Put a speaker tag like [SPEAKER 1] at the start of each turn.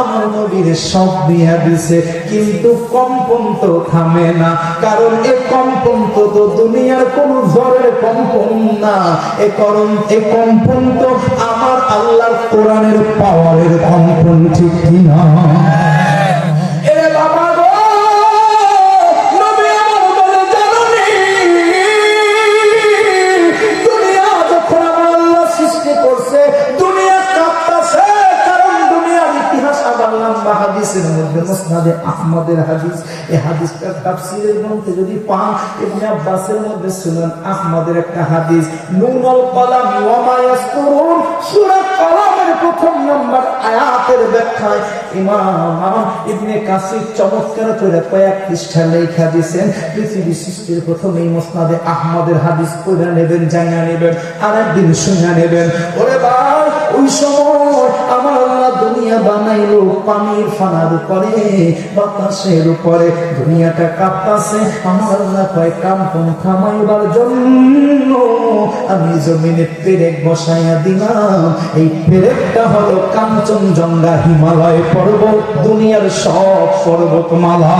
[SPEAKER 1] আমার নবীর সব দিয়া দিছে, কিন্তু কম্পন তো থামে না। কারণ এই কম্পন তো দুনিয়ার কোন ঝড়ের কম্পন না, এই কম্পন তো আমার আল্লাহর কোরআনের পাওয়ারের কম্পন, ঠিক কিনা? এ বাবা গো, নবী আমার বলে, জানি দুনিয়া যখন আমার আল্লাহ সৃষ্টি করছে, দুনিয়া কাঁপতাছে। কারণ দুনিয়ার ইতিহাস আবার লম্বা। হাদিসের মধ্যে মুসনাদে আহমদের হাদিস, এই হাদিসটার তাফসীরের গ্রন্থে যদি পান, ইবনে আব্বাসের মধ্যে সুনান আহমদের একটা হাদিস, নুনুল কলাম ওয়া মা ইয়াসতুরুন, সূরা কলামের প্রথম নম্বর আয়াতের ব্যাখ্যায় ইমাম ইবনে কাসির চমৎকার করে কয়েক পৃষ্ঠা লেখা দিয়েছেন। পৃথিবী সৃষ্টির প্রথম এই মুসনাদে আহমদের হাদিস পড়ে নেবেন, জানা নেবেন, আর একদিন শুনে নেবেন। ওরে ভাই, ওই সময় আমার আল্লাহ দুনিয়া বানাইলো পানির ফানার উপরে, বাতাসের উপরে। দুনিয়াটা কাঁপতাছে, আমার আল্লাহ কয় কম্পন থামাইবার জন্য আমি জমিনে পেরেক বসাইয়া দিলাম। এই পেরেকটা হলো কাঞ্চনজঙ্ঘা, হিমালয় পর্বত, দুনিয়ার সব পর্বতমালা।